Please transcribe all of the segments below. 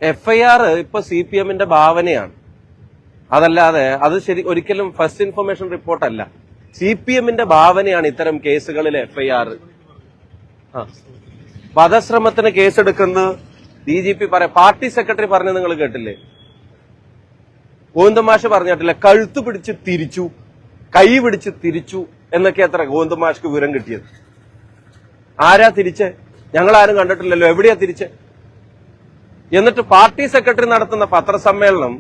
FIR ഇപ്പൊ CPM-ന്റെ ഭാവനയാണ്. അതല്ലാതെ അത് ശരി ഒരിക്കലും ഫസ്റ്റ് ഇൻഫർമേഷൻ റിപ്പോർട്ടല്ല. CPM-ന്റെ ഭാവനയാണ് ഇത്തരം കേസുകളിലെ FIR. വധശ്രമത്തിന് കേസെടുക്കുന്ന DGP പാർട്ടി സെക്രട്ടറി പറഞ്ഞത് നിങ്ങൾ കേട്ടില്ലേ? ഗോവിന്ദമാഷ് പറഞ്ഞിട്ടില്ല, കഴുത്ത് പിടിച്ച് തിരിച്ചു, കൈ പിടിച്ച് തിരിച്ചു എന്നൊക്കെ അത്ര ഗോവിന്ദമാഷ്ക്ക് വിവരം കിട്ടിയത്. ആരാ തിരിച്ച്? ഞങ്ങൾ ആരും കണ്ടിട്ടില്ലല്ലോ. എവിടെയാ തിരിച്ച്? എന്നിട്ട് പാർട്ടി സെക്രട്ടറി നടത്തുന്ന പത്രസമ്മേളനം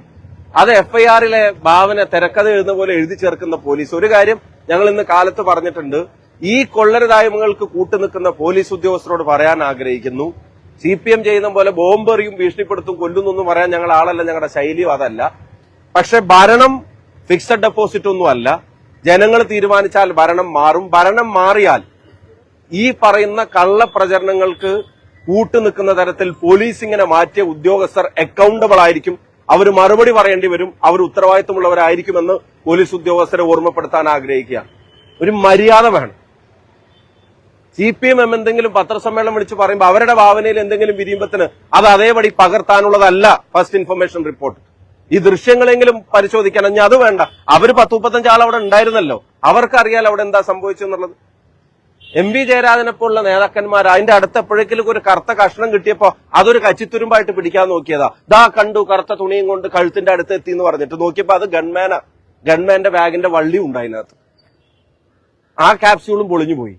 അത് FIR-ലെ ഭാവന തിരക്കഥ എഴുതുന്ന പോലെ എഴുതി ചേർക്കുന്ന പോലീസ്. ഒരു കാര്യം ഞങ്ങൾ ഇന്ന് കാലത്ത് പറഞ്ഞിട്ടുണ്ട്, ഈ കൊള്ളരുതായ്മകൾക്ക് കൂട്ടുനിൽക്കുന്ന പോലീസ് ഉദ്യോഗസ്ഥരോട് പറയാൻ ആഗ്രഹിക്കുന്നു, CPM ചെയ്യുന്ന പോലെ ബോംബെറിയും ഭീഷണിപ്പെടുത്തും കൊല്ലുന്നൊന്നും പറയാൻ ഞങ്ങൾ ആളല്ല, ഞങ്ങളുടെ ശൈലിയും അതല്ല. പക്ഷെ ഭരണം ഫിക്സഡ് ഡെപ്പോസിറ്റ് ഒന്നും അല്ല. ജനങ്ങൾ തീരുമാനിച്ചാൽ ഭരണം മാറും. ഭരണം മാറിയാൽ ഈ പറയുന്ന കള്ളപ്രചരണങ്ങൾക്ക് കൂട്ടുനിൽക്കുന്ന തരത്തിൽ പോലീസ് ഇങ്ങനെ മാറ്റിയ ഉദ്യോഗസ്ഥർ അക്കൗണ്ടബിൾ ആയിരിക്കും. അവർ മറുപടി പറയേണ്ടി വരും. അവർ ഉത്തരവാദിത്വമുള്ളവരായിരിക്കുമെന്ന് പോലീസ് ഉദ്യോഗസ്ഥരെ ഓർമ്മപ്പെടുത്താൻ ആഗ്രഹിക്കുക. ഒരു മര്യാദ വേണം. CPM എന്തെങ്കിലും പത്രസമ്മേളനം വിളിച്ച് പറയുമ്പോൾ അവരുടെ ഭാവനയിൽ എന്തെങ്കിലും വിരിയുമ്പത്തിന് അത് അതേപടി പകർത്താനുള്ളതല്ല ഫസ്റ്റ് ഇൻഫർമേഷൻ റിപ്പോർട്ട്. ഈ ദൃശ്യങ്ങളെങ്കിലും പരിശോധിക്കാൻ. ഞാൻ അത് വേണ്ട. അവര് 10-35 ആൾ അവിടെ ഉണ്ടായിരുന്നല്ലോ, അവർക്കറിയാലോ അവിടെ എന്താ സംഭവിച്ചെന്നുള്ളത്. MV ജയരാജനെ പോലുള്ള നേതാക്കന്മാർ അതിന്റെ അടുത്ത് എപ്പോഴേക്കും ഒരു കറുത്ത കഷ്ണം കിട്ടിയപ്പോ അതൊരു കച്ചിത്തുരുമ്പായിട്ട് പിടിക്കാൻ നോക്കിയതാ. ദാ കണ്ടു, കറുത്ത തുണിയും കൊണ്ട് കഴുത്തിന്റെ അടുത്ത് എത്തി എന്ന് പറഞ്ഞിട്ട് നോക്കിയപ്പോ അത് ഗൺമാന്റെ ബാഗിന്റെ വള്ളി ഉണ്ടായിനകത്ത്. ആ ക്യാപ്സ്യൂളും പൊളിഞ്ഞു പോയി.